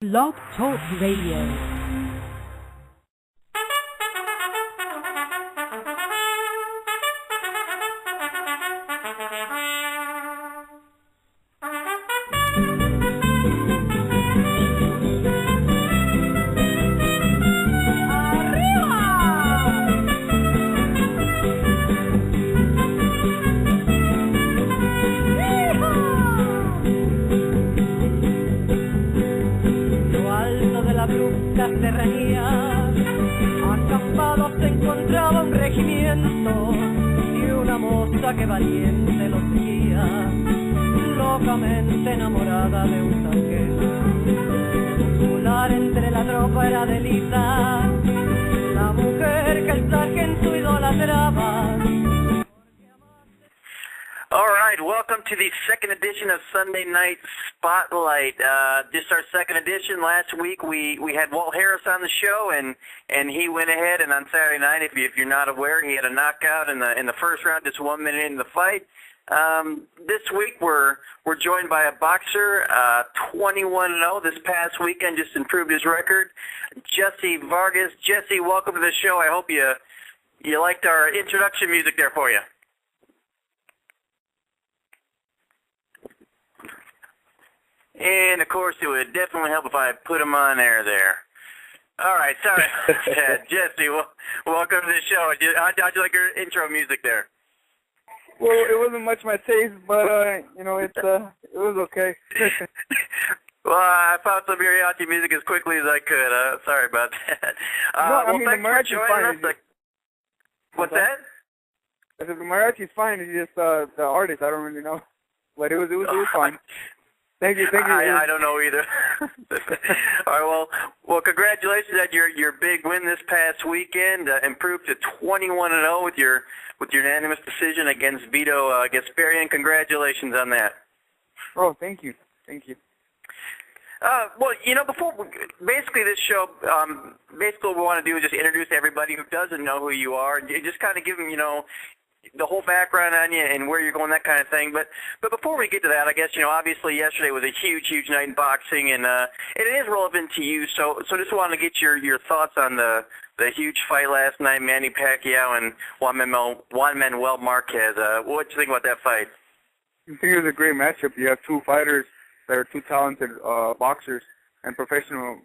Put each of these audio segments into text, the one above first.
Blog Talk Radio. Serranía, acampados se encontraba un regimiento y una moza que valiente los seguía, locamente enamorada de un sargento. Volar entre la tropa era delita, la mujer que el sargento idolatraba. All right, welcome to the second edition of Sunday Night Spotlight. Just our second edition. Last week we had Walt Harris on the show, and he went ahead, and on Saturday night, if you're not aware, he had a knockout in the first round, just 1 minute into the fight. This week we're joined by a boxer, 21-0 this past weekend, just improved his record. Jessie Vargas. Jessie, welcome to the show. I hope you liked our introduction music there for you. And, of course, it would definitely help if I put him on air there. All right, sorry. Jessie, welcome to the show. How'd you like your intro music there? Well, it wasn't much my taste, but, it was okay. Well, I found some mariachi music as quickly as I could. Sorry about that. The mariachi's fine. What's that? I said the mariachi's fine. It's just the artist. I don't really know. But it was fine. Thank you. I don't know either. All right, well, congratulations on your big win this past weekend. Improved to 21-0 with your unanimous decision against Vito Gasparyan. Congratulations on that. Oh, thank you. Basically this show, basically what we want to do is just introduce everybody who doesn't know who you are, and just kind of give them, the whole background on you and where you're going, that kind of thing. But before we get to that, I guess, obviously yesterday was a huge night in boxing, and it is relevant to you. So just wanted to get your thoughts on the huge fight last night, Manny Pacquiao and Juan Manuel Marquez. What did you think about that fight? I think it was a great matchup. You have two fighters that are two talented boxers and professional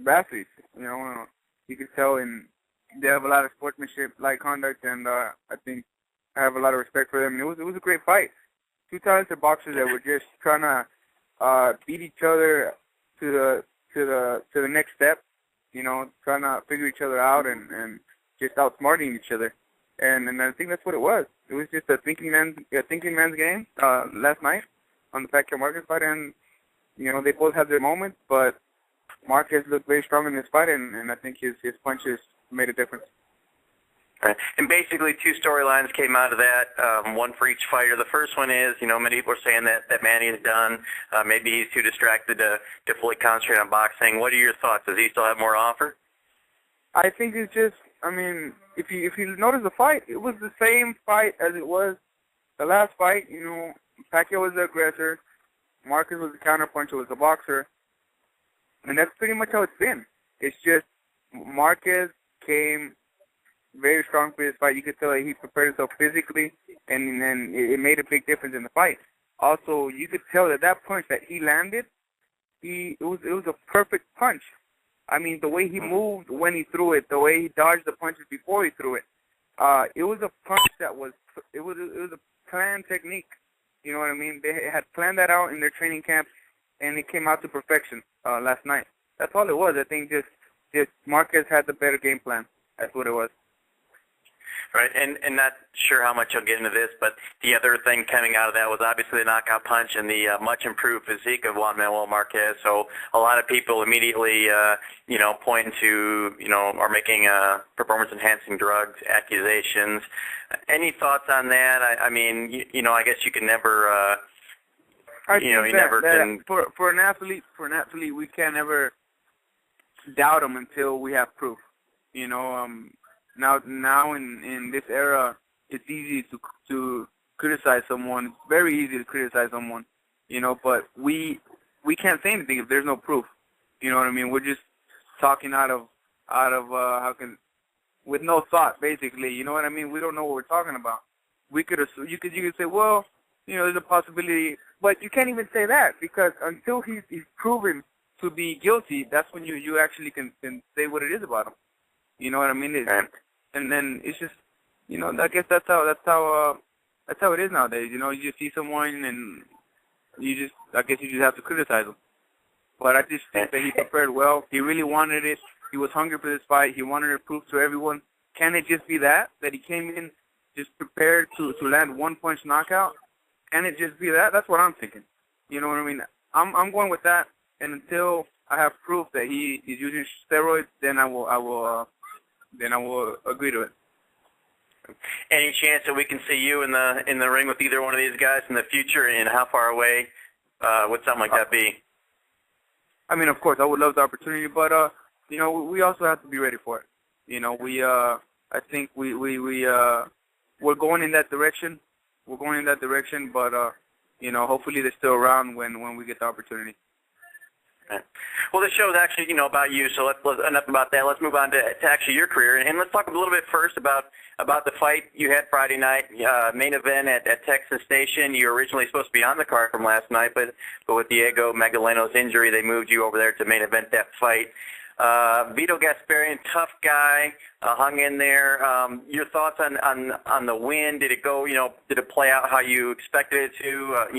athletes. You can tell they have a lot of sportsmanship-like conduct, and I think I have a lot of respect for them. It was a great fight. Two talented boxers that were just trying to beat each other to the next step. Trying to figure each other out and just outsmarting each other. And I think that's what it was. It was just a thinking man's game last night on the Pacquiao-Marquez fight, and they both had their moments, but Marquez looked very strong in this fight, and I think his punches made a difference. Right. And basically two storylines came out of that, one for each fighter. The first one is, many people are saying that Manny is done. Maybe he's too distracted to fully concentrate on boxing. What are your thoughts? Does he still have more to offer? I think it's just, if you notice the fight, it was the same fight as it was the last fight. Pacquiao was the aggressor. Marquez was the counterpuncher, was the boxer. And that's pretty much how it's been. It's just Marquez came very strong for this fight. You could tell that he prepared himself physically, and then it made a big difference in the fight. Also, you could tell that punch that he landed, it was a perfect punch. The way he moved when he threw it, the way he dodged the punches before he threw it, it was a punch that was a planned technique. You know what I mean? They had planned that out in their training camp, and it came out to perfection last night. That's all it was. I think just Marquez had the better game plan. That's what it was. Right, and not sure how much you'll get into this, but the other thing coming out of that was obviously the knockout punch and the much improved physique of Juan Manuel Marquez. So a lot of people immediately, pointing to, are making performance-enhancing drugs accusations. Any thoughts on that? I guess you can never, for an athlete, we can't ever doubt him until we have proof. Now in this era, it's easy to criticize someone. It's very easy to criticize someone, but we can't say anything if there's no proof. You know what I mean? We're just talking with no thought, basically. You know what I mean? We don't know what we're talking about. You could say, well, there's a possibility, but you can't even say that because until he's proven to be guilty, that's when you actually can say what it is about him. You know what I mean? And then it's just, I guess that's how it is nowadays. You just see someone and I guess you just have to criticize him. But I just think that he prepared well. He really wanted it. He was hungry for this fight. He wanted to prove to everyone. Can it just be that he came in just prepared to land one-punch knockout? Can it just be that? That's what I'm thinking. You know what I mean? I'm going with that. And until I have proof that he's using steroids, then I will agree to it. Any chance that we can see you in the ring with either one of these guys in the future, and how far away would something like that be? I mean, of course, I would love the opportunity, but we also have to be ready for it. I think we're going in that direction. We're going in that direction, but hopefully they're still around when we get the opportunity. Okay. Well, this show is actually, about you, so let's enough about that. Let's move on to actually your career, and let's talk a little bit first about the fight you had Friday night, main event at Texas Station. You were originally supposed to be on the card from last night, but with Diego Magdalena's injury, they moved you over there to main event that fight. Vito Gasparyan, tough guy, hung in there. Your thoughts on the win? Did it go? Did it play out how you expected it to?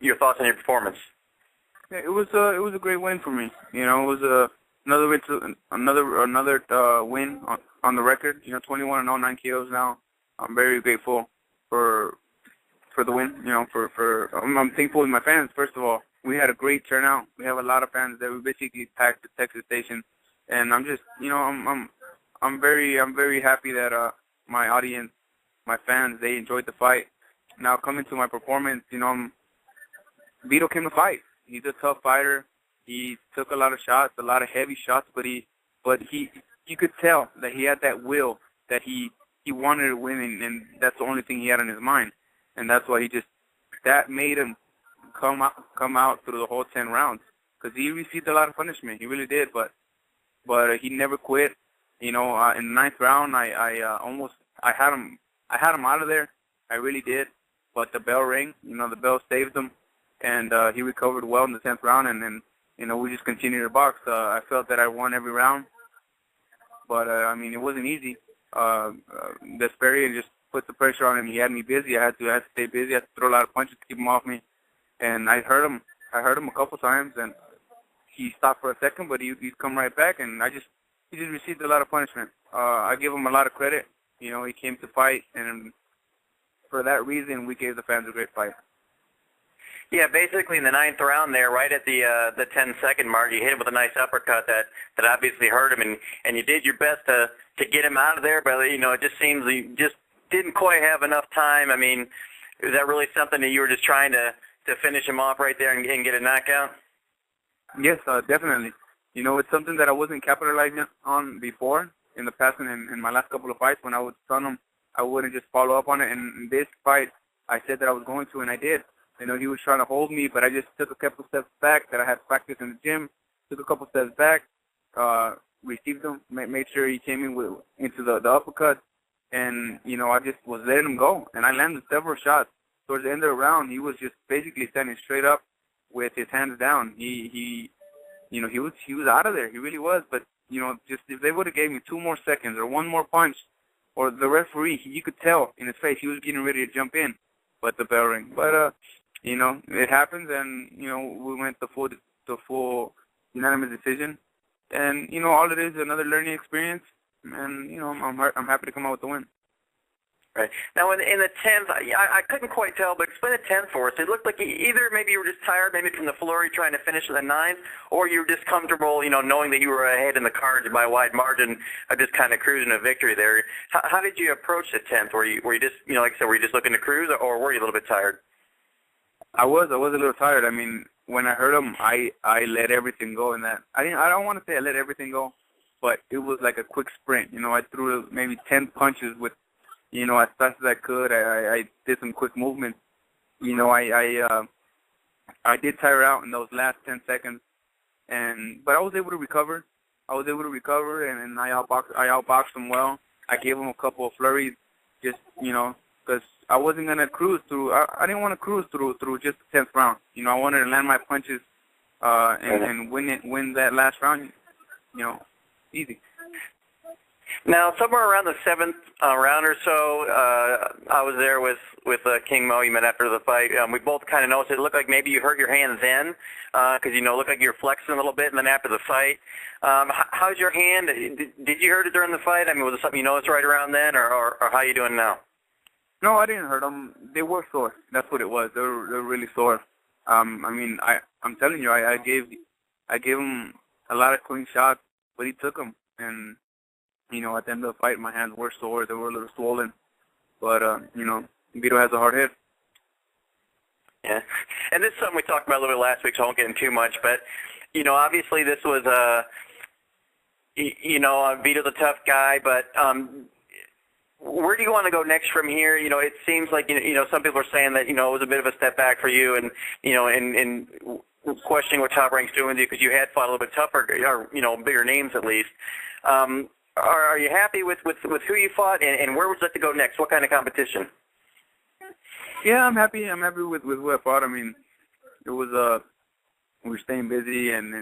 Your thoughts on your performance? Yeah, it was a great win for me. It was another win on the record. 21-0, 9 KOs now. I'm very grateful for the win. I'm thankful with my fans. First of all, we had a great turnout. We have a lot of fans that we basically packed the Texas Station, and I'm just I'm very happy that my audience, my fans, they enjoyed the fight. Now coming to my performance, Vito came to fight. He's a tough fighter. He took a lot of shots, a lot of heavy shots, but you could tell that he had that will, that he wanted to win, and that's the only thing he had in his mind, and that's why that made him come out through the whole 10 rounds, because he received a lot of punishment. He really did, but he never quit. In the 9th round, I had him out of there. I really did, but the bell rang. The bell saved him. And he recovered well in the 10th round, and then, we just continued to box. I felt that I won every round, but, it wasn't easy. Gasparyan just put the pressure on him. He had me busy. I had to stay busy. I had to throw a lot of punches to keep him off me, and I hurt him a couple times, and he stopped for a second, but he'd come right back, and he just received a lot of punishment. I give him a lot of credit. He came to fight, and for that reason, we gave the fans a great fight. Yeah, basically in the 9th round there, right at the 10-second mark, you hit him with a nice uppercut that obviously hurt him, and you did your best to get him out of there, but it just seems you just didn't quite have enough time. Is that really something that you were just trying to finish him off right there and get a knockout? Yes, definitely. It's something that I wasn't capitalizing on before in the past, and in my last couple of fights. When I would stun him, I wouldn't just follow up on it, and in this fight, I said that I was going to, and I did. He was trying to hold me, but I just took a couple steps back that I had practiced in the gym, took a couple steps back, received him, made sure he came into the uppercut, and, I just was letting him go. And I landed several shots. Towards the end of the round, he was just basically standing straight up with his hands down. He was out of there. He really was. But, just if they would have gave me 2 more seconds or 1 more punch, or the referee, you could tell in his face he was getting ready to jump in, but the bell rang. But, it happens, and, we went the full unanimous decision. And, all it is another learning experience, and, I'm happy to come out with the win. Right. Now, in the 10th, I couldn't quite tell, but explain the 10th for us. It looked like either maybe you were just tired, maybe from the flurry trying to finish the 9th, or you were just comfortable, knowing that you were ahead in the cards by a wide margin, just kind of cruising a victory there. How did you approach the 10th? Were you just, like I said, were you just looking to cruise, or were you a little bit tired? I was a little tired. When I heard him, I let everything go in that. I don't want to say I let everything go, but it was like a quick sprint. I threw maybe 10 punches with, as fast as I could. I did some quick movements. I did tire out in those last 10 seconds, but I was able to recover. And I outboxed him well. I gave him a couple of flurries, just because I wasn't gonna cruise through. I didn't want to cruise through just the 10th round. I wanted to land my punches and win that last round. Easy. Now, somewhere around the 7th round or so, I was there with King Mo. You met after the fight. We both kind of noticed it looked like maybe you hurt your hand then, because it looked like you were flexing a little bit, and then after the fight. How's your hand? Did you hurt it during the fight? I mean, was it something you noticed right around then, or how are you doing now? No, I didn't hurt them. They were sore. That's what it was. They were really sore. I'm telling you, I gave him a lot of clean shots, but he took them. And at the end of the fight, my hands were sore. They were a little swollen. But Vito has a hard head. Yeah, and this is something we talked about a little bit last week, so I won't get into too much. But obviously this was Vito's a tough guy, but where do you want to go next from here? It seems like some people are saying that it was a bit of a step back for you, and in questioning what Top Rank's doing with you because you had fought a little bit tougher, or bigger names at least. Are you happy with who you fought, and where would you like to go next? What kind of competition? Yeah, I'm happy. I'm happy with who I fought. I mean, it was we were staying busy, and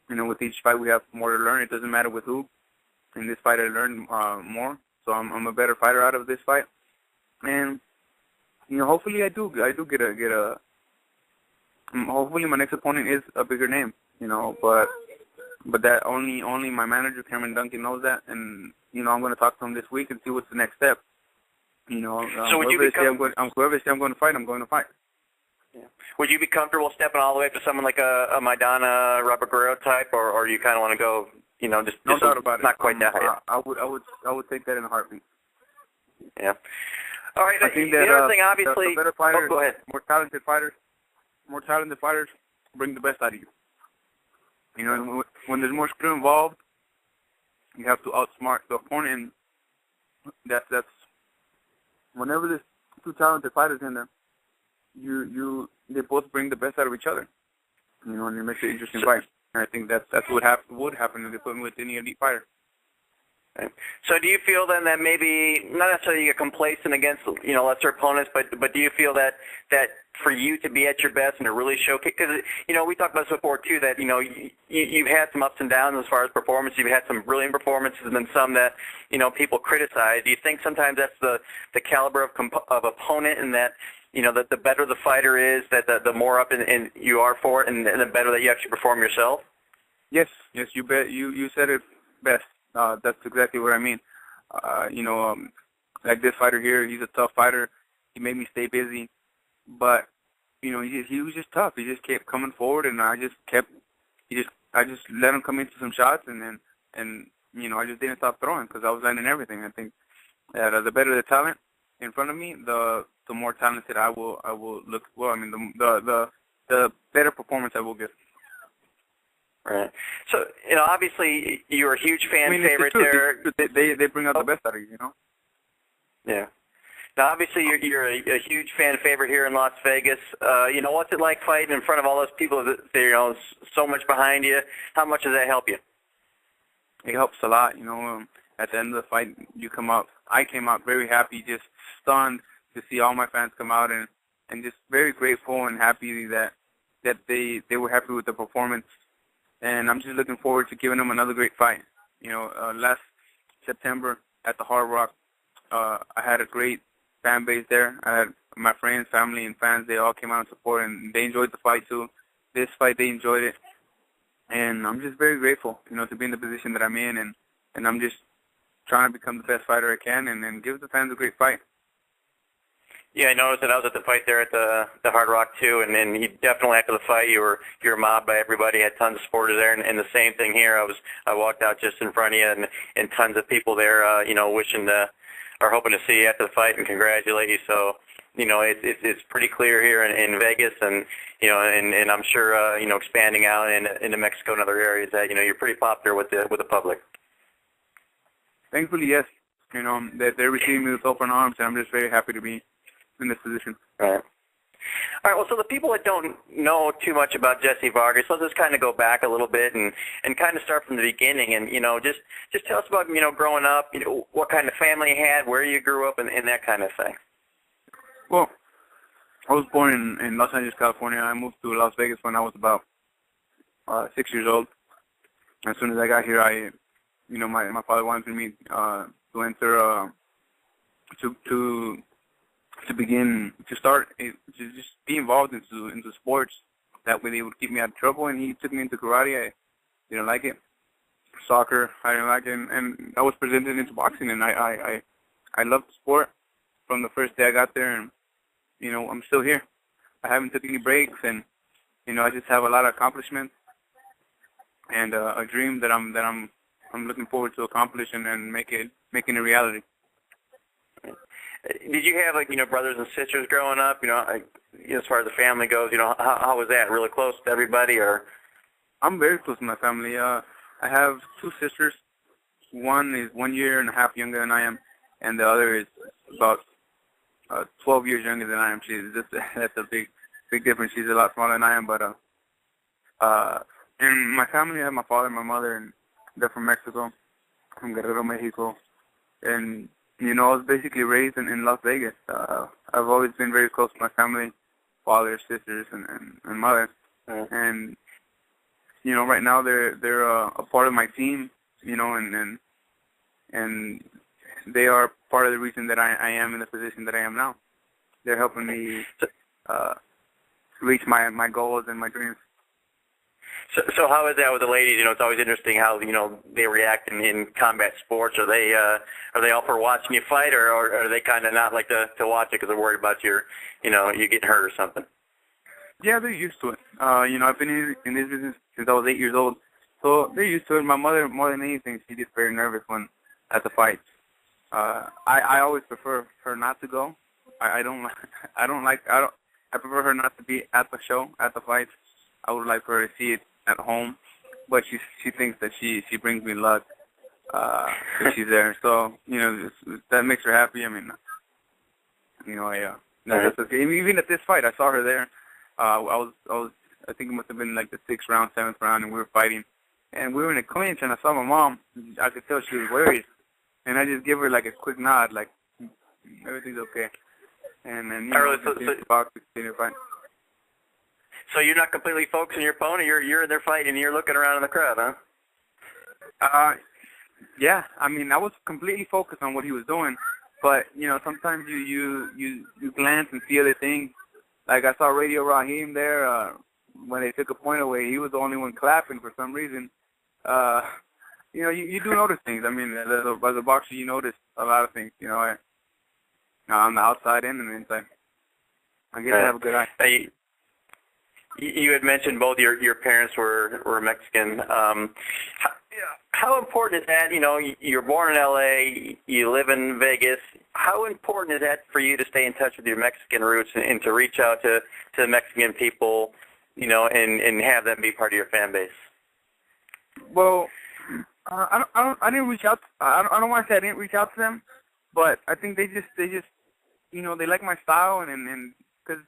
then with each fight we have more to learn. It doesn't matter with who. In this fight, I learned more. So I'm a better fighter out of this fight, and hopefully I do get a. Hopefully my next opponent is a bigger name, but that only my manager Cameron Duncan knows that, and I'm going to talk to him this week and see what's the next step. So would whoever say I'm going to fight, I'm going to fight. Yeah. Would you be comfortable stepping all the way up to someone like a Maidana, Robert Guerrero type, or you kind of want to go? Just no doubt about not it. quite that high. I would take that in a heartbeat. Yeah. All right. I think that the other thing, obviously, the better fighters, go ahead. More talented fighters bring the best out of you. When there's more skill involved, you have to outsmart the opponent. That's whenever there's two talented fighters in there, they both bring the best out of each other. And it makes it an interesting fight. And I think that's what would happen if they put me with any elite fighter. Okay. So do you feel then that maybe not necessarily you're complacent against lesser opponents, but do you feel that for you to be at your best and to really showcase, because we talked about this before too, that you've had some ups and downs as far as performance. You've had some brilliant performances and then some that people criticize. Do you think sometimes that's the caliber of opponent, and that that the better the fighter is, that the more up in you are for it, and the better that you actually perform yourself? Yes, you bet. You said it best. That's exactly what I mean. Like this fighter here, he's a tough fighter. He made me stay busy, but he was just tough. He just kept coming forward, and I just let him come into some shots, and I just didn't stop throwing because I was landing everything. I think that the better the talent in front of me, the more talented I will look. Well, I mean, the better performance I will give. Right. So, obviously you're a huge fan favorite there. They bring out the best out of you, Yeah. Now, obviously you're a huge fan favorite here in Las Vegas. What's it like fighting in front of all those people that so much behind you? How much does that help you? It helps a lot. At the end of the fight, I came out very happy, just stunned to see all my fans come out, and just very grateful and happy that they were happy with the performance. And I'm just looking forward to giving them another great fight. Last September at the Hard Rock, I had a great fan base there. I had my friends, family, and fans. They all came out and support, and they enjoyed the fight too. This fight, they enjoyed it. And I'm just very grateful, to be in the position that I'm in, and I'm just trying to become the best fighter I can and give the fans a great fight. Yeah, I noticed that I was at the fight there at the Hard Rock too, and then you definitely after the fight you were mobbed by everybody. Had tons of supporters there, and the same thing here. I walked out just in front of you, and tons of people there, wishing or hoping to see you after the fight and congratulate you. So, it's pretty clear here in Vegas, and and I'm sure expanding out into Mexico and other areas that you're pretty popular with the public. Thankfully, yes. That they're receiving me with open arms, and I'm just very happy to be in this position. Right. All right, well, so the people that don't know too much about Jessie Vargas, let's just kind of go back a little bit and kind of start from the beginning and, just tell us about, growing up, what kind of family you had, where you grew up, and that kind of thing. Well, I was born in Los Angeles, California. I moved to Las Vegas when I was about 6 years old. As soon as I got here, my father wanted me to enter to just be involved into sports. That way they would keep me out of trouble, and he took me into karate. I didn't like it. Soccer, I didn't like it, and I was presented into boxing, and I loved the sport from the first day I got there, and I'm still here. I haven't took any breaks, and I just have a lot of accomplishments and a dream that I'm looking forward to accomplish and making a reality. Did you have brothers and sisters growing up? As far as the family goes, how was that? Really close to everybody, or? I'm very close to my family. I have two sisters. One is 1 year and a half younger than I am, and the other is about 12 years younger than I am. That's a big difference. She's a lot smaller than I am, but in my family, I have my father and my mother, and they're from Mexico, from Guerrero, Mexico, and I was basically raised in Las Vegas. I've always been very close to my family, father, sisters, and mother. And right now they're a part of my team. And they are part of the reason that I am in the position that I am now. They're helping me reach my goals and my dreams. So how is that with the ladies? It's always interesting how they react in combat sports. Are they all for watching you fight, or are they kind of not like to watch it because they're worried about you getting hurt or something? Yeah, they're used to it. I've been in this business since I was 8 years old, so they're used to it. My mother, more than anything, she gets very nervous when at the fights. I always prefer her not to go. I prefer her not to be at the show, at the fights. I would like for her to see it at home, but she thinks that she brings me luck if she's there. So that makes her happy. I mean, that's okay. Even at this fight, I saw her there. I think it must have been like the 6th round, 7th round, and we were fighting, and we were in a clinch, and I saw my mom. I could tell she was worried, and I just gave her like a quick nod, like everything's okay, and then continue to box, continue to fight. So you're not completely focused on your opponent. You're in there fighting, and you're looking around in the crowd, huh? Yeah. I mean, I was completely focused on what he was doing, but sometimes you glance and see other things. Like I saw Radio Raheem there when they took a point away. He was the only one clapping for some reason. You do notice things. I mean, as a boxer, you notice a lot of things. On the outside and the inside. I guess I have a good eye. Hey, you had mentioned both your parents were Mexican. How important is that? You're born in L.A., you live in Vegas. How important is that for you to stay in touch with your Mexican roots and to reach out to Mexican people, and have them be part of your fan base? Well, I didn't reach out. I don't want to say I didn't reach out to them, but I think they just they like my style and because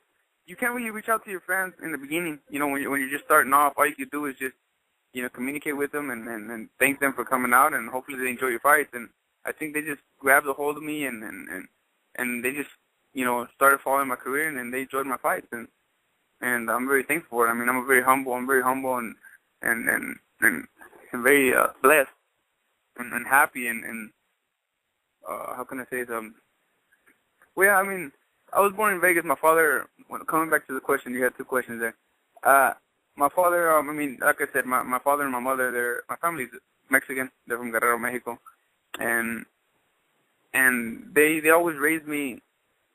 you can't really reach out to your fans in the beginning. When you're just starting off, all you can do is just communicate with them and thank them for coming out, and hopefully they enjoy your fights. And I think they just grabbed a hold of me and they just started following my career, and they enjoyed my fights, and I'm very thankful for it. I mean, I'm very humble and very blessed and happy and how can I say it? Well, yeah, I mean, I was born in Vegas. My father, coming back to the question, you had two questions there. My father, like I said, my father and my mother, my family's Mexican. They're from Guerrero, Mexico. And they always raised me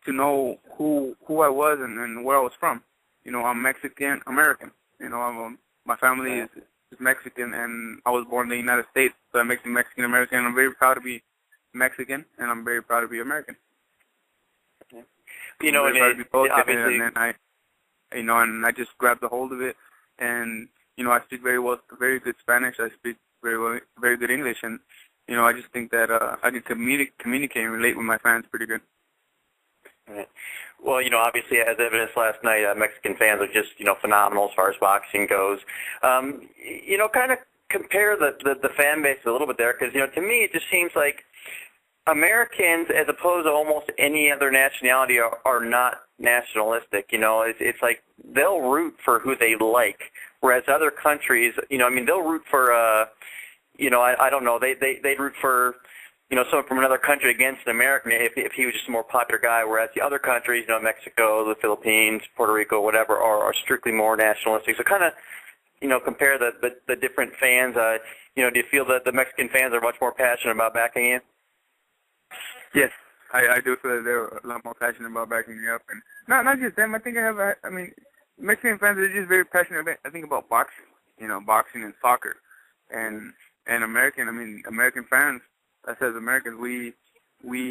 to know who I was and where I was from. I'm Mexican American. My family is Mexican, and I was born in the United States, so that makes me Mexican American. And I'm very proud to be Mexican, and I'm very proud to be American. Obviously, and I just grabbed a hold of it, and I speak very good Spanish. I speak very good English, and I just think that I can communicate and relate with my fans pretty good. Right. Well, obviously, as evidenced last night, Mexican fans are just, phenomenal as far as boxing goes. Kind of compare the fan base a little bit there, because, to me, it just seems like Americans, as opposed to almost any other nationality, are not nationalistic. It's like they'll root for who they like, whereas other countries, they'll root for, I don't know, they'd root for, someone from another country against an American if he was just a more popular guy, whereas the other countries, Mexico, the Philippines, Puerto Rico, whatever, are strictly more nationalistic. So kind of, compare the different fans. Do you feel that the Mexican fans are much more passionate about backing you? Yes, I do feel that they're a lot more passionate about backing me up, and not just them. I think Mexican fans are just very passionate. I think about boxing, boxing and soccer, and American fans. Us as Americans, we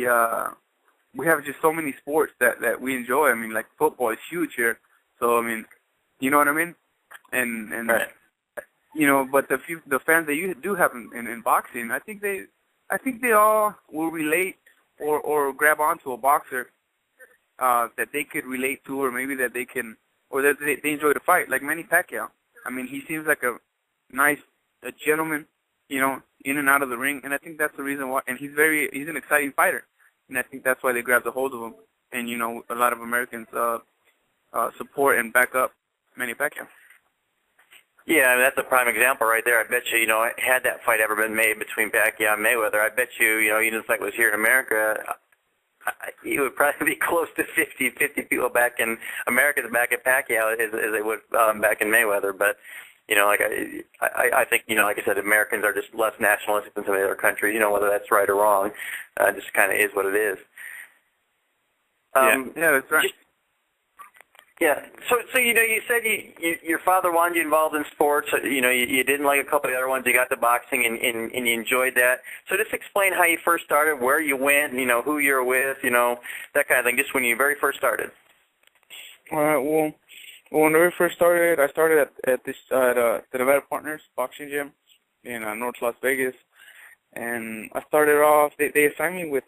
have just so many sports that we enjoy. Like football is huge here, so you know what I mean, and right. But the fans that you do have in boxing, I think they all will relate or grab onto a boxer that they could relate to, or maybe that they can, or that they enjoy the fight, like Manny Pacquiao. He seems like a gentleman, in and out of the ring, and I think that's the reason why. And he's an exciting fighter, and I think that's why they grabbed a hold of him. And a lot of Americans support and back up Manny Pacquiao. Yeah, that's a prime example right there. I bet you, had that fight ever been made between Pacquiao and Mayweather, I bet you, even if it was here in America, it would probably be close to 50 people back in Americans back at Pacquiao as they would back in Mayweather. But, I think, like I said, Americans are just less nationalistic than some of the other countries, whether that's right or wrong. Just kind of is what it is. Yeah, that's right. Yeah. So you said your father wanted you involved in sports. You didn't like a couple of the other ones. You got to boxing and you enjoyed that. So just explain how you first started, where you went, who you were with, that kind of thing. Just when you very first started. All right. Well, when I very first started, I started at the Nevada Partners boxing gym in North Las Vegas, and I started off. They assigned me with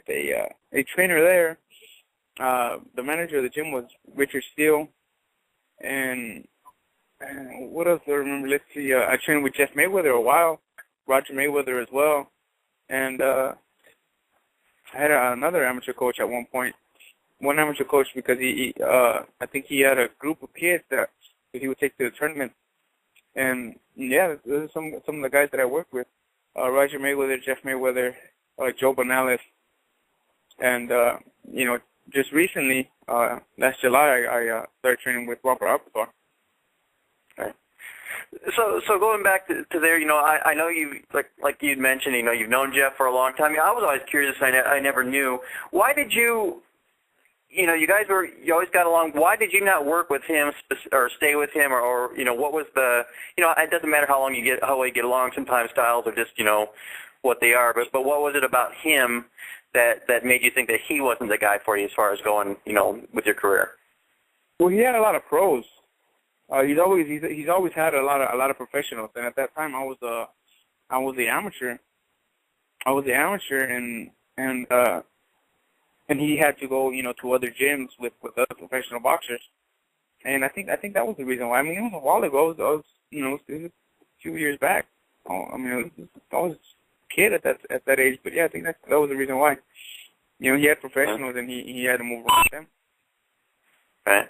a trainer there. The manager of the gym was Richard Steele, and what else do I remember? Let's see. I trained with Jeff Mayweather a while, Roger Mayweather as well, and I had another amateur coach at one point. One amateur coach because I think he had a group of kids that he would take to the tournament, and yeah, those are some of the guys that I worked with: Roger Mayweather, Jeff Mayweather, Joe Bonales, and just recently, last July, I started training with Robert Alcazar. Right. So going back to there, I know you like you'd mentioned, you've known Jeff for a long time. I was always curious. I never knew. Why did you? You always got along. Why did you not work with him or stay with him, or what was the? It doesn't matter how well you get along. Sometimes styles are just what they are. But what was it about him that made you think that he wasn't the guy for you as far as going, with your career? Well, he had a lot of pros. He's always had a lot of professionals, and at that time I was the amateur. And he had to go, to other gyms with other professional boxers. And I think that was the reason why. It was a while ago. It was a few years back. I was a kid at that age, but yeah, I think that was the reason why. He had professionals, and he had to move on with them. Right.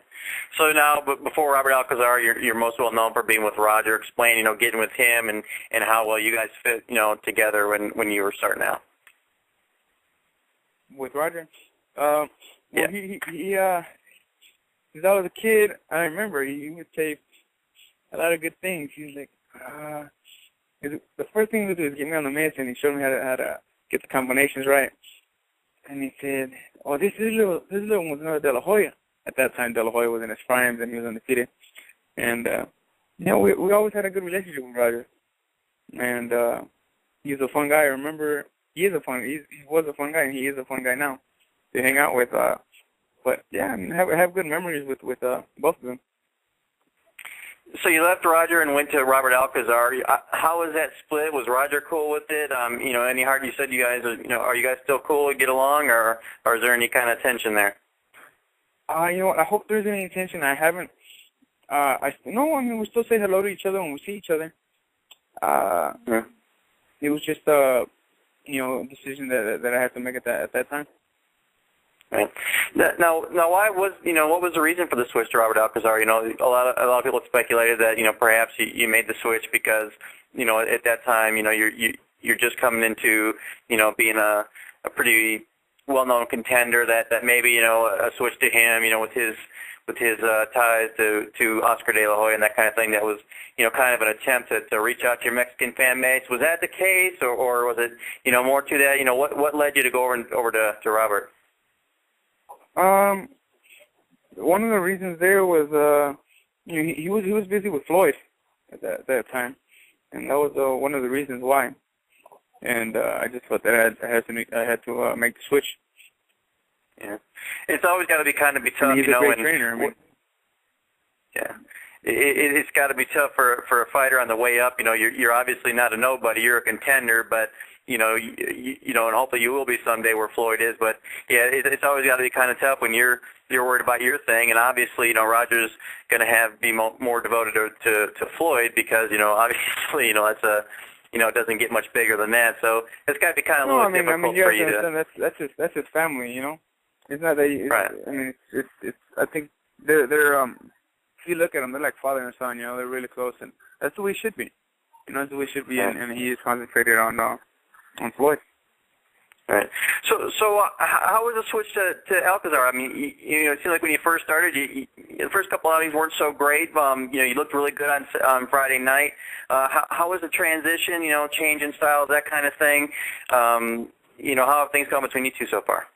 So now, but before Robert Alcazar, you're most well known for being with Roger. Explain, getting with him and how well you guys fit, together when you were starting out. With Roger, well, yeah. Since I was a kid, I remember he would say a lot of good things. He was like, the first thing he would do is get me on the mitts, and he showed me how to get the combinations right. And he said, "Oh, this little one was another De La Hoya." At that time, De La Hoya was in his prime, and he was undefeated. And we always had a good relationship with Roger. And he's a fun guy. I remember. He was a fun guy, and he is a fun guy now to hang out with. But yeah, have good memories with both of them. So you left Roger and went to Robert Alcazar. How was that split? Was Roger cool with it? Any hard? You said you guys are you guys still cool? Get along, or is there any kind of tension there? You know what? I hope there's any intention. I haven't. No. I mean, we still say hello to each other when we see each other. Yeah. It was just you know, a decision that I had to make at that time. Right. Now, why was what was the reason for the switch to Robert Alcazar? You know, a lot of people speculated that perhaps you made the switch because at that time you're just coming into being a pretty well-known contender that maybe a switch to him with his ties to Oscar De La Hoya and that kind of thing, that was kind of an attempt to reach out to your Mexican fan base. Was that the case, or was it more to that? What led you to go over to Robert? One of the reasons there was he was busy with Floyd at that time, and that was one of the reasons why. And I just felt that I had to make the switch. Yeah, it's always got to be tough, he's a great trainer. I mean. Yeah, it's got to be tough for a fighter on the way up. You're obviously not a nobody. You're a contender, but you and hopefully you will be someday where Floyd is. But yeah, it's always got to be kind of tough when you're worried about your thing, and obviously Roger's going to be more devoted to Floyd because obviously that's a it doesn't get much bigger than that. So it's got to be kind of a little difficult for you to. That's his family. It's not that. Right. I mean, it's. I think they're if you look at them, they're like father and son. They're really close, and that's the way it should be. That's the way it should be, and he is concentrated on Floyd. Right. So how was the switch to Alcazar? I mean, it seemed like when you first started, the first couple outings weren't so great. You looked really good on Friday night. How was the transition? Change in styles, that kind of thing. How have things gone between you two so far?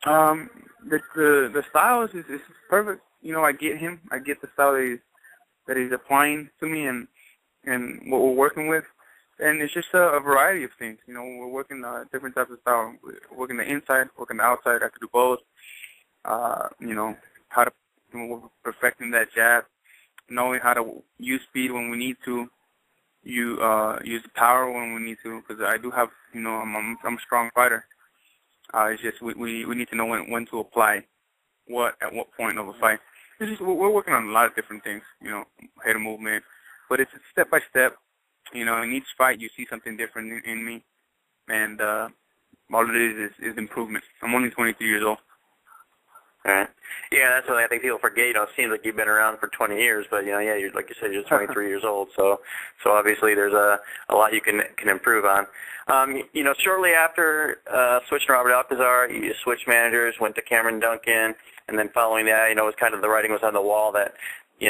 The style is perfect. I get him. I get the style that he's applying to me and what we're working with. And it's just a variety of things. We're working different types of style. We're working the inside, working the outside. I could do both. How to we're perfecting that jab, knowing how to use speed when we need to, use power when we need to. Because I do have, I'm a strong fighter. It's just we need to know when to apply what at what point of a fight. It's just we're working on a lot of different things. Head movement, but it's step by step. In each fight you see something different in me, and all it is improvement. I'm only 23 years old. All right. Yeah, that's what I think people forget. It seems like you've been around for 20 years, but you're, like you said, you're 23 years old. So obviously there's a lot you can improve on. Shortly after switching to Robert Alcazar, you switched managers, went to Cameron Duncan, and then following that, it was kind of the writing was on the wall that you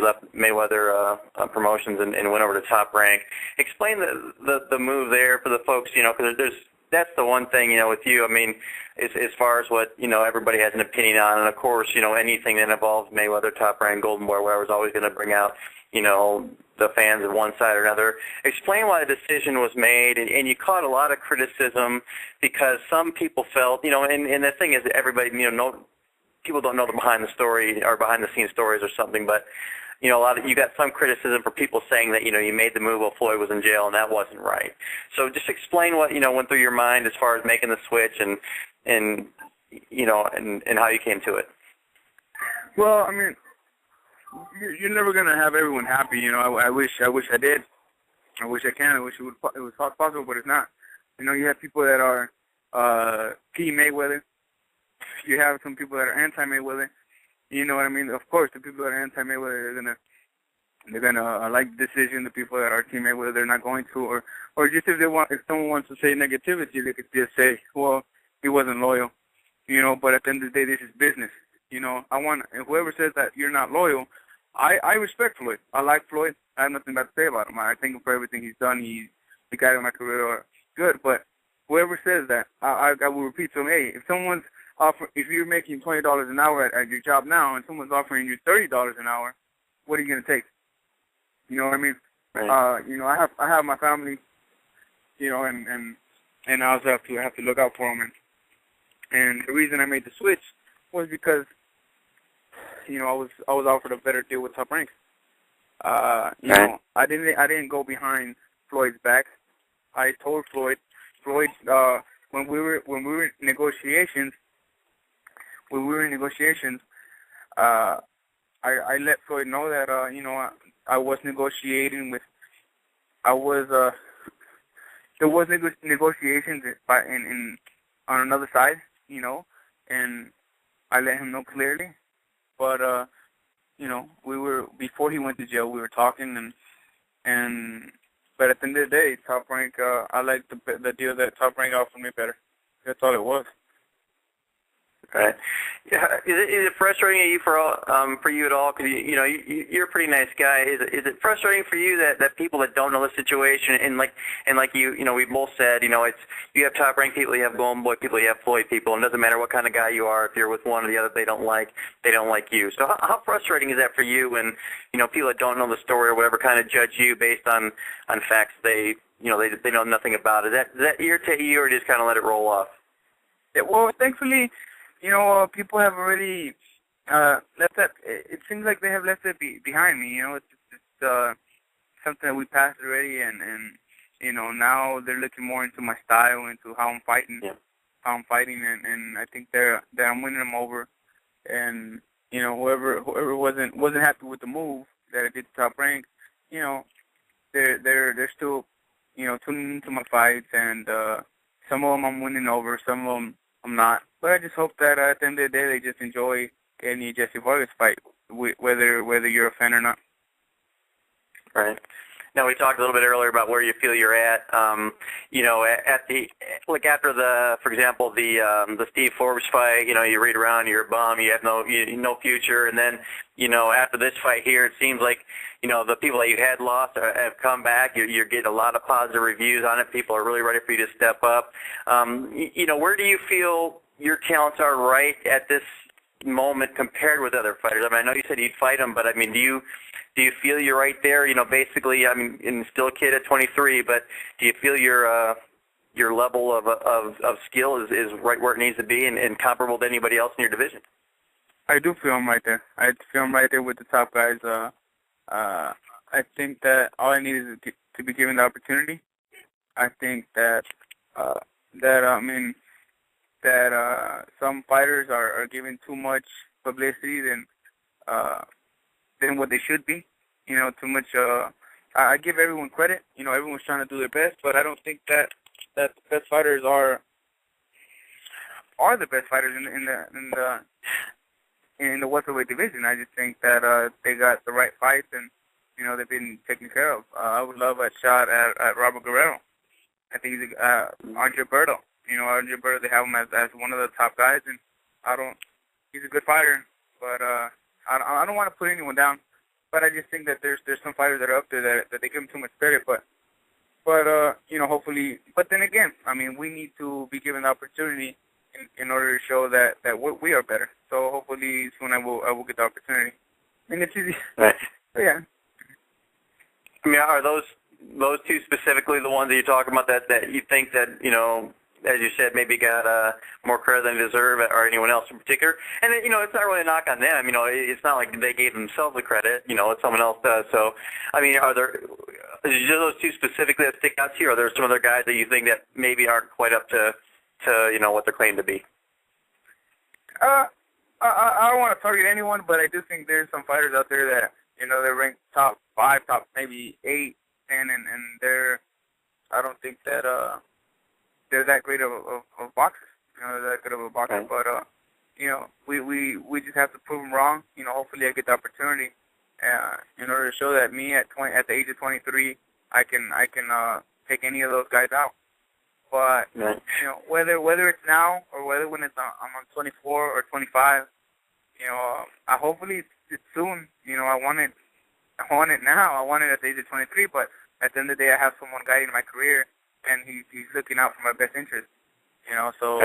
left Mayweather Promotions and went over to Top Rank. Explain the move there for the folks, because that's the one thing, with you. I mean, as far as what everybody has an opinion on, and of course, anything that involves Mayweather, Top Rank, Golden Boy, whatever, is always going to bring out, the fans of one side or another. Explain why the decision was made, and you caught a lot of criticism because some people felt, and the thing is, everybody, people don't know the behind the story or behind the scenes stories or something, but you got some criticism for people saying that you made the move while Floyd was in jail, and that wasn't right. So just explain what went through your mind as far as making the switch and how you came to it. Well, I mean, you're never gonna have everyone happy. I wish I did. I wish I can. I wish it was possible, but it's not. You have people that are Team Mayweather. You have some people that are anti-Mayweather. You know what I mean? Of course, the people that are anti-Mayweather, they're gonna like the decision. The people that are Team Mayweather, they're not going to, or just if someone wants to say negativity, they could just say, well, he wasn't loyal. But at the end of the day, this is business. Whoever says that you're not loyal, I respect Floyd. I like Floyd. I have nothing bad to say about him. I thank him for everything he's done. He's the guy in my career good. But whoever says that, I will repeat to him, hey, if you're making $20 an hour at your job now, and someone's offering you $30 an hour, what are you gonna take? You know what I mean? Right. I have my family, and I also have to look out for them. And the reason I made the switch was because, I was offered a better deal with Top Rank. I didn't go behind Floyd's back. I told Floyd, when we were in negotiations, when we were in negotiations, I let Floyd know that I was negotiating with there was negotiations on another side, and I let him know clearly. But we were, before he went to jail, we were talking, but at the end of the day, Top Rank, I liked the deal that Top Rank offered me better. That's all it was. Right. Yeah. Is it frustrating for you at all? Because you're a pretty nice guy. Is it frustrating for you that people that don't know the situation and like we both said, it's you have Top Rank people, you have Golden Boy people, you have Floyd people, and it doesn't matter what kind of guy you are. If you're with one or the other, they don't like you. So how frustrating is that for you when people that don't know the story or whatever kind of judge you based on facts they know nothing about? Does that irritate you, or just kind of let it roll off? Yeah, well, thankfully, people have already left that. It seems like they have left it behind me. It's something that we passed already, and now they're looking more into my style, into how I'm fighting, and I think that I'm winning them over. And whoever wasn't happy with the move that I did to Top Rank, they're still tuning into my fights, and some of them I'm winning over, some of them I'm not. But I just hope that at the end of the day they just enjoy any Jessie Vargas fight, whether you're a fan or not. Right. Now, we talked a little bit earlier about where you feel you're at. At the after for example, the Steve Forbes fight. You read around, you're a bum, you have no future, and then after this fight here, it seems like the people that you had lost have come back. You're getting a lot of positive reviews on it. People are really ready for you to step up. Where do you feel your talents are right at this moment compared with other fighters? I know you said you'd fight them, but do you feel you're right there? Basically, and still a kid at 23, but do you feel your level of skill is right where it needs to be and comparable to anybody else in your division? I do feel I'm right there. I feel I'm right there with the top guys. I think that all I need is to be given the opportunity. I think that some fighters are given too much publicity than what they should be. Too much. I give everyone credit. Everyone's trying to do their best, but I don't think that the best fighters are the best fighters in the welterweight division. I just think that they got the right fights, and they've been taken care of. I would love a shot at Robert Guerrero. I think he's Andre Berto. Andre Berto, they have him as one of the top guys, and he's a good fighter, but I don't want to put anyone down, but I just think that there's some fighters that are up there that they give them too much credit, but hopefully, but then again, we need to be given the opportunity in order to show that we are better. So hopefully soon I will get the opportunity. It's easy. Right. But yeah. Are those two specifically the ones that you're talking about that you think that, as you said, maybe got more credit than they deserve, or anyone else in particular? And it's not really a knock on them. It's not like they gave themselves the credit. It's someone else does. So, are there those two specifically that stick out to you? Or are there some other guys that you think that maybe aren't quite up to what they're claimed to be? I don't want to target anyone, but I do think there's some fighters out there that they're ranked top 5, top maybe 8, 10, and I don't think that they're that great of boxers. They're that good of a boxer, but we just have to prove them wrong. Hopefully I get the opportunity in order to show that me at the age of 23, I can take any of those guys out. But whether it's now or whether when I'm on 24 or 25, hopefully it's soon. I want it now. I want it at the age of 23. But at the end of the day, I have someone guiding my career, and he's looking out for my best interest. So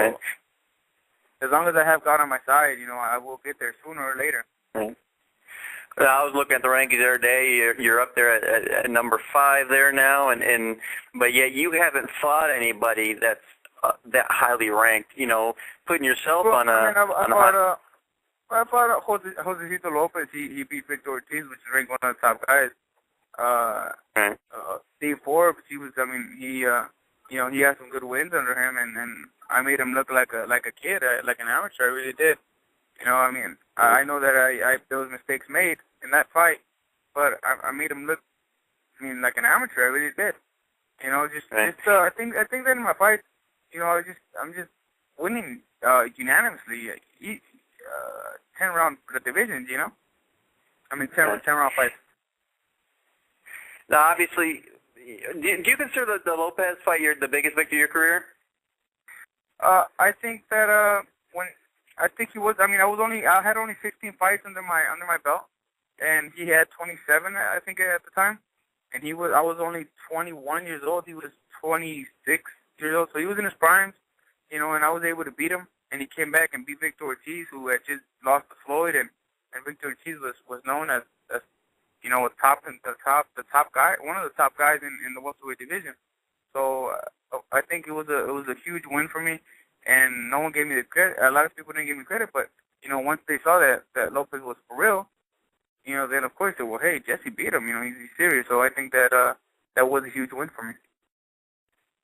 as long as I have God on my side, I will get there sooner or later. Right. I was looking at the rankings the other day. You're up there at number 5 there now, but yet you haven't fought anybody that's that highly ranked. Putting yourself on a. I fought Josecito Lopez. He beat Victor Ortiz, which is ranked one of the top guys. Steve Forbes. He had some good wins under him, and I made him look like a kid, like an amateur. I really did. You know, I mean, I know that there was mistakes made in that fight, but I made him look, I mean, like an amateur. I really did. You know, I think that in my fight, you know, I'm just winning unanimously. 10-round for the divisions, you know. I mean, 10-round fights. Now, obviously, do you consider the Lopez fight the biggest victory of your career? I think that I think he was. I mean, I had only 16 fights under my belt, and he had 27, I think, at the time. And I was only 21 years old. He was 26 years old, so he was in his prime, you know. And I was able to beat him, and he came back and beat Victor Ortiz, who had just lost to Floyd, and Victor Ortiz was known as you know, the top guy, one of the top guys in the welterweight division. So I think it was a huge win for me, and no one gave me the credit. A lot of people didn't give me credit, but you know, once they saw that Lopez was for real, you know, then of course they said, well, hey, Jessie beat him. You know, he's serious. So I think that that was a huge win for me.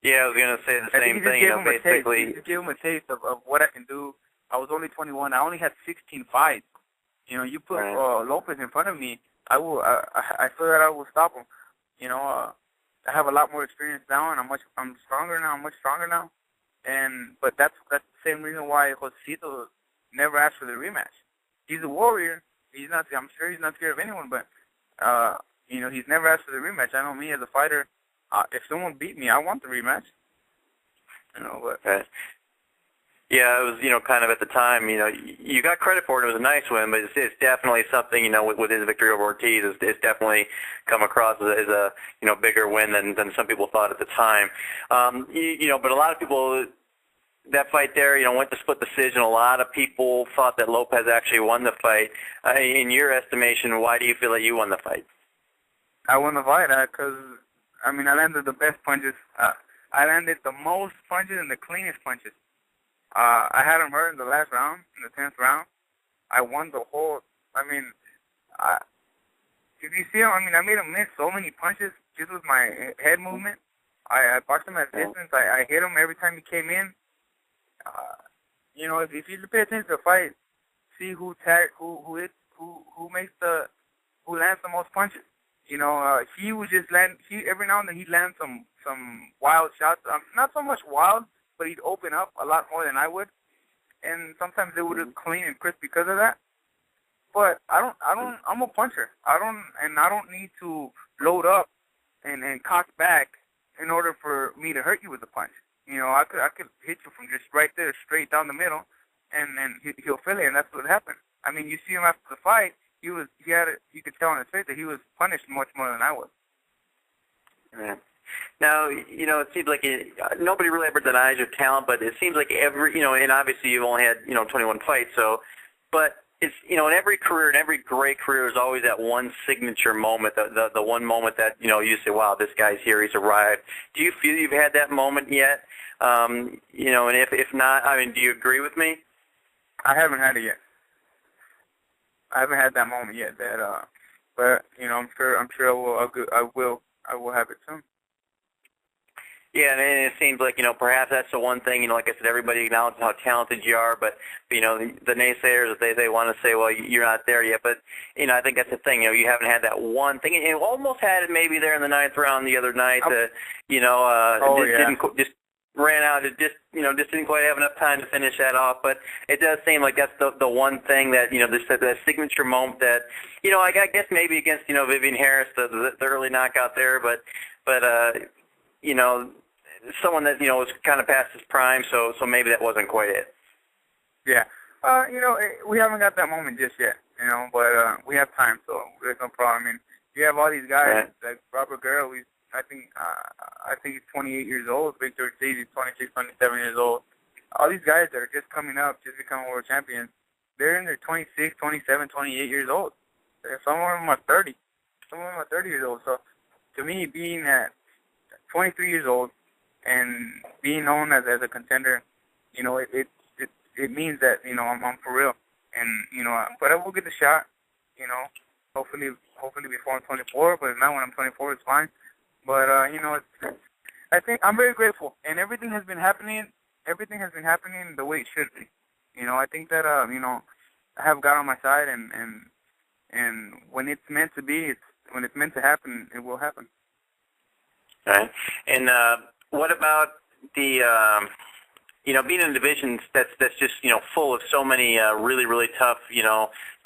Yeah, I was gonna say the same thing. You know, basically, he just gave him a taste of what I can do. I was only 21. I only had 16 fights. You know, you put Lopez in front of me, I feel that I will stop him. You know, I have a lot more experience now, and I'm stronger now. I'm much stronger now. But that's the same reason why Josecito never asked for the rematch. He's a warrior. He's not. I'm sure he's not scared of anyone. But you know, he's never asked for the rematch. I know me as a fighter. If someone beat me, I want the rematch. You know, but. Okay. Yeah, it was, you know, kind of at the time, you know, you got credit for it. It was a nice win, but it's definitely something, you know, with his victory over Ortiz, it's definitely come across as a you know, bigger win than some people thought at the time. You know, but a lot of people, that fight there, you know, went to split decision. A lot of people thought that Lopez actually won the fight. In your estimation, why do you feel that you won the fight? I won the fight because, I mean, I landed the best punches. I landed the most punches and the cleanest punches. I had him hurt in the last round, in the 10th round. I won the whole. I mean, if you see him, I mean, I made him miss so many punches just with my head movement. I boxed him at distance. I hit him every time he came in. You know, if you pay attention to the fight, see who lands the most punches. You know, he would just land. Every now and then he'd land some wild shots. Not so much wild, but he'd open up a lot more than I would, and sometimes they would have clean and crisp because of that. But I'm a puncher. I don't need to load up and cock back in order for me to hurt you with a punch. You know, I could hit you from just right there, straight down the middle, and then he'll feel it, and that's what happened. I mean, you see him after the fight, you could tell on his face that he was punished much more than I was. Yeah. Now, you know, it seems like nobody really ever denies your talent, but it seems like you know, and obviously you've only had, you know, 21 fights, so, but it's, you know, in every career, in every great career, there's always that one signature moment, the one moment that, you know, you say, wow, this guy's here, he's arrived. Do you feel you've had that moment yet? You know, and if not, I mean, do you agree with me? I haven't had it yet. I haven't had that moment yet. But you know, I'm sure I will have it soon. Yeah, and it seems like, you know, perhaps that's the one thing, you know, like I said, everybody acknowledges how talented you are, but you know, the naysayers, they want to say, well, you're not there yet, but, you know, I think that's the thing, you know, you haven't had that one thing, and you almost had it maybe there in the 9th round the other night, you know, just ran out, just didn't quite have enough time to finish that off, but it does seem like that's the one thing that, you know, that signature moment that, you know, I guess maybe against, you know, Vivian Harris, the early knockout there, but you know, someone that, you know, was kind of past his prime, so maybe that wasn't quite it. Yeah. You know, we haven't got that moment just yet, you know, but we have time, so there's no problem. I mean, you have all these guys, like Robert Guerrero, I think he's 28 years old. Victor Ortiz, he's 26, 27 years old. All these guys that are just coming up, just becoming world champions, they're in their 26, 27, 28 years old. Some of them are 30. Some of them are 30 years old. So, to me, being at 23 years old and being known as a contender, you know, it means that, you know, I'm for real. And, you know, but I will get the shot, you know, hopefully before I'm 24, but not when I'm 24, it's fine. But, you know, I think I'm very grateful, and everything has been happening the way it should be. You know, I think that, you know, have God on my side, and when it's meant to be, when it's meant to happen, it will happen. All right. And what about the being in divisions that's just full of so many really tough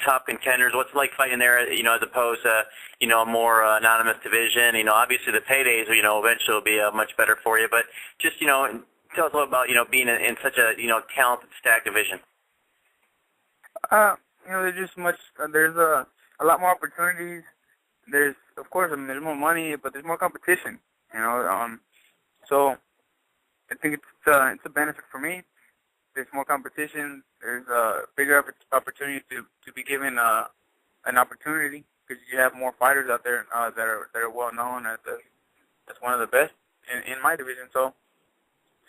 top contenders? What's it like fighting there? As opposed to a more anonymous division. Obviously the paydays eventually will be much better for you. But just tell us a little about being in such a talented stacked division. There's just much. There's a lot more opportunities. There's of course there's more money, but there's more competition. So I think it's a benefit for me. There's more competition. There's a bigger opportunity to be given an opportunity because you have more fighters out there that are well known as one of the best in my division. So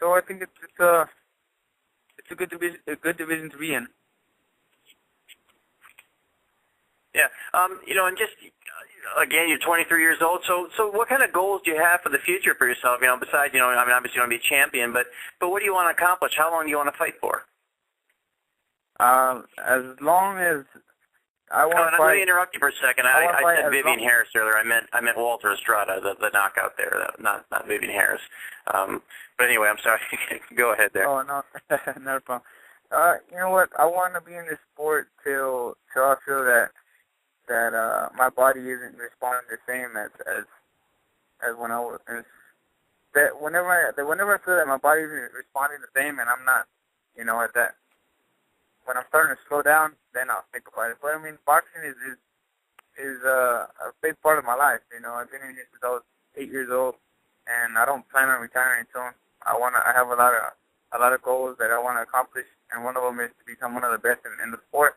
I think it's a good division to be in. Yeah, and just again, you're 23 years old. So what kind of goals do you have for the future for yourself? Besides, obviously you want to be a champion, but what do you want to accomplish? How long do you want to fight for? As long as I want to fight. Let me interrupt you for a second. I said Vivian Harris earlier. I meant Walter Estrada, the knockout there, not Vivian Harris. But anyway, I'm sorry. Go ahead there. Oh no, not a problem. You know what? I want to be in this sport till I feel that my body isn't responding the same as when I was. That whenever I feel that my body isn't responding the same, and I'm not, at that. When I'm starting to slow down, then I'll think about it. But I mean, boxing is a big part of my life. I've been in here since I was 8 years old, and I don't plan on retiring soon. I have a lot of goals that I want to accomplish, and one of them is to become one of the best in the sport,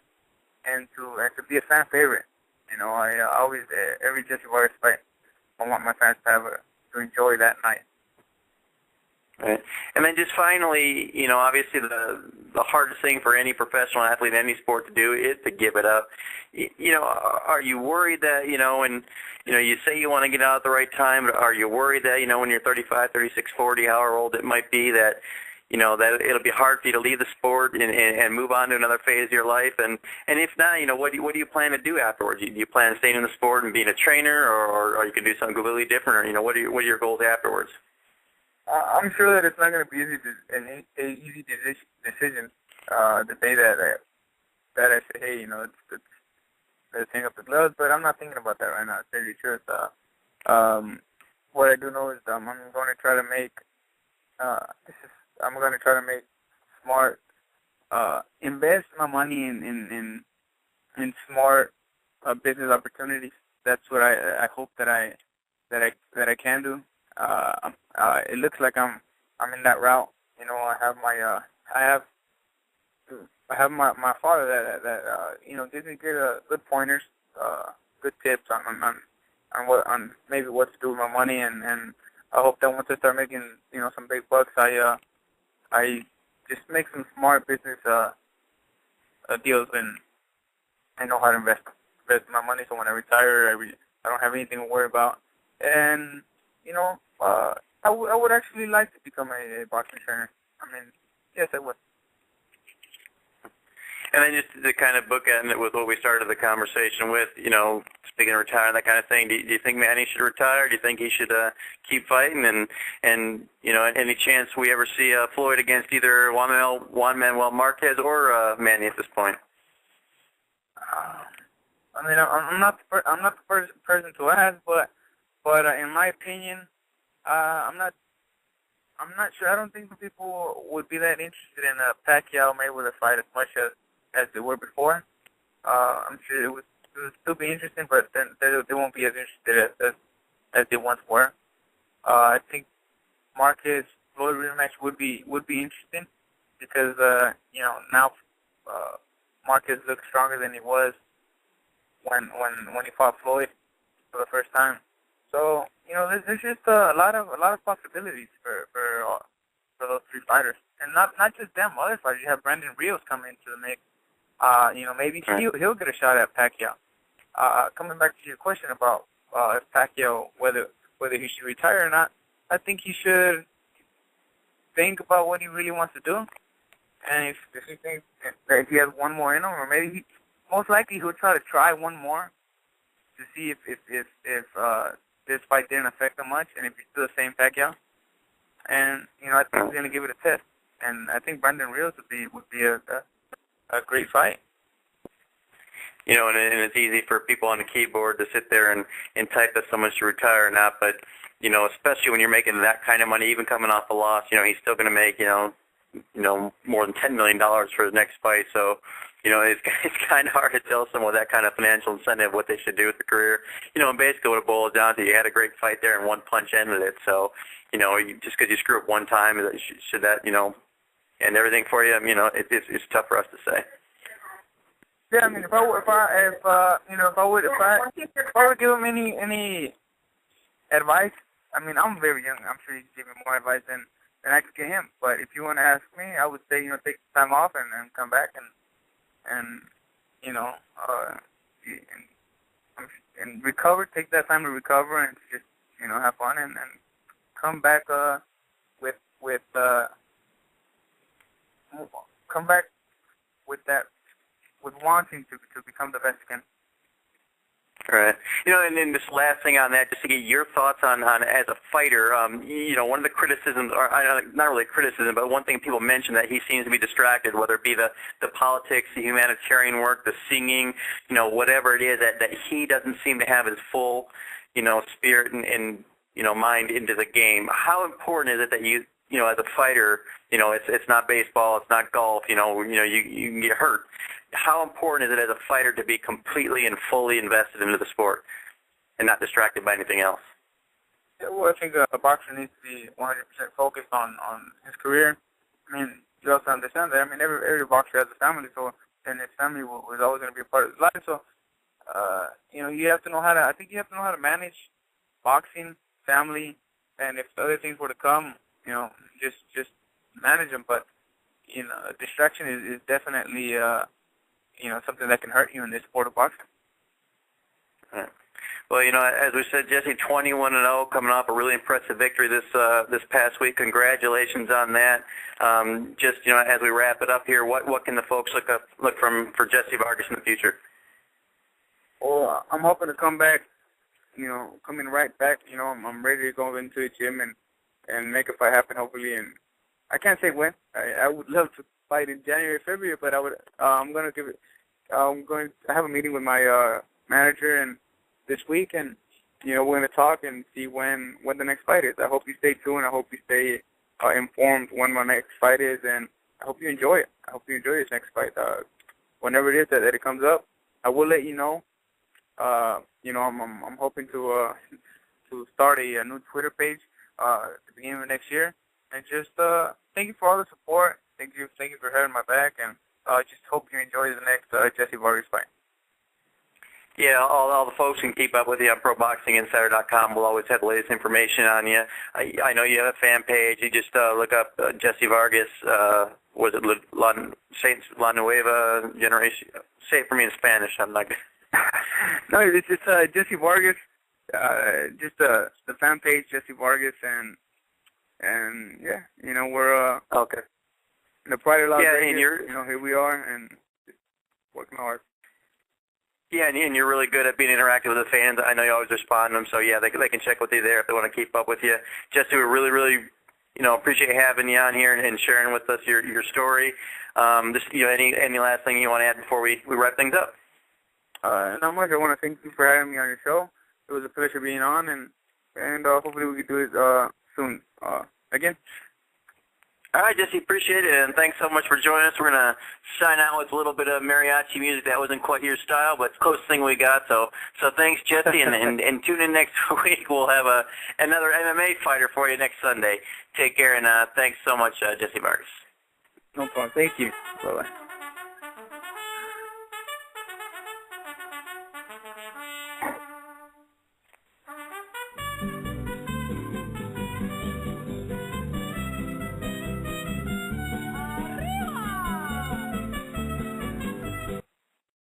and to be a fan favorite. I always every Jessie Vargas fight, I want my fans to enjoy that night. Right. And then just finally, obviously the hardest thing for any professional athlete in any sport to do is to give it up. Are you worried that, and, you say you want to get out at the right time, but are you worried that, when you're 35, 36, 40, however old it might be, that, that it'll be hard for you to leave the sport and move on to another phase of your life? And if not, what do you plan to do afterwards? Do you plan on staying in the sport and being a trainer, or you can do something completely different, or, what are your goals afterwards? I'm sure that it's not going to be an easy decision the day that I say, hey, let's hang up the gloves. But I'm not thinking about that right now. To tell you the truth, what I do know is I'm going to try to make smart, invest my money in smart business opportunities. That's what I hope that I can do. It looks like I'm in that route. I have my father that gives me good pointers, good tips on maybe what to do with my money, and I hope that once I start making some big bucks, I just make some smart business deals, and I know how to invest my money. So when I retire, I don't have anything to worry about. And I would actually like to become a boxing trainer. I mean, yes, I would. And then just to kind of bookend it with what we started the conversation with, speaking of retiring, that kind of thing, do you think Manny should retire? Do you think he should keep fighting? And any chance we ever see Floyd against either Juan Manuel Marquez or Manny at this point? I mean, I'm not the person to ask, but in my opinion, I'm not sure. I don't think the people would be that interested in a Pacquiao-Mayweather fight as much as they were before. I'm sure it would still be interesting, but then they won't be as interested as they once were. I think Marquez Floyd rematch would be interesting because now Marquez looks stronger than he was when he fought Floyd for the first time. So there's just a lot of possibilities for those three fighters, and not just them. Other fighters, you have Brandon Rios coming into the mix. Maybe he'll get a shot at Pacquiao. Coming back to your question about if Pacquiao whether he should retire or not, I think he should think about what he really wants to do, And if he thinks that he has one more in him, or maybe most likely he'll try one more to see if this fight didn't affect him much, and if he's still the same Pacquiao. And I think he's gonna give it a test. And I think Brandon Rios would be a great fight. And it's easy for people on the keyboard to sit there and type that someone should retire or not, but especially when you're making that kind of money, even coming off a loss, he's still going to make more than $10 million for his next fight. So it's kind of hard to tell someone with that kind of financial incentive what they should do with their career. And basically what it boils down to, you had a great fight there and one punch ended it. So just because you screw up one time, should that end everything for you? It's tough for us to say. Yeah, I mean, if I would give him any advice, I mean, I'm very young. I'm sure he could give me more advice than I could give him. But if you want to ask me, I would say, take time off and come back and recover. Take that time to recover and just have fun and come back with wanting to become the best again. Right. And then this last thing on that, just to get your thoughts on as a fighter, one of the criticisms, or not really criticism, but one thing people mention that he seems to be distracted, whether it be the politics, the humanitarian work, the singing, whatever it is, that he doesn't seem to have his full, spirit and mind into the game. How important is it that you as a fighter, it's not baseball, it's not golf, you can get hurt. How important is it as a fighter to be completely and fully invested into the sport and not distracted by anything else? Yeah, well, I think a boxer needs to be 100% focused on his career. I mean, you also understand that. I mean, every boxer has a family, so and his family is always going to be a part of his life. So, you have to know how to. I think you have to know how to manage boxing, family, and if other things were to come, just manage them. But distraction is definitely something that can hurt you in this sport of boxing. Right. Well, as we said, Jesse, 21-0, coming off a really impressive victory this past week. Congratulations on that. Just as we wrap it up here, what can the folks look for Jessie Vargas in the future? Well, I'm hoping to come back. Coming right back. I'm ready to go into the gym and make a fight happen, hopefully. And I can't say when. I would love to fight in January, February, but I'm going to have a meeting with my manager and this week, and we're going to talk and see when the next fight is. I hope you stay tuned. I hope you stay informed when my next fight is, and I hope you enjoy it. I hope you enjoy this next fight. Whenever it is that it comes up, I will let you know. I'm hoping to start a new Twitter page at the beginning of next year, and just thank you for all the support. Thank you for having my back, and just hope you enjoy the next Jessie Vargas fight. Yeah, all the folks can keep up with you on ProBoxingInsider.com. We'll always have the latest information on you. I know you have a fan page. You just look up Jessie Vargas. Was it La Nueva Generation? Say it for me in Spanish. I'm not good. No, it's just Jessie Vargas. Just the fan page, Jessie Vargas, and yeah, we're okay. In the pride of Las Vegas, and here we are, and working hard. Yeah, and you're really good at being interactive with the fans. I know you always respond to them, so yeah, they can check with you there if they want to keep up with you. Jesse, we really, really, appreciate having you on here and sharing with us your story. Just any last thing you want to add before we wrap things up? Not much. I want to thank you for having me on your show. It was a pleasure being on, and hopefully we can do it soon again. All right, Jesse, appreciate it, and thanks so much for joining us. We're going to sign out with a little bit of mariachi music. That wasn't quite your style, but it's the closest thing we got. So thanks, Jesse, and tune in next week. We'll have another MMA fighter for you next Sunday. Take care, and thanks so much, Jessie Vargas. No problem. Thank you. Bye-bye.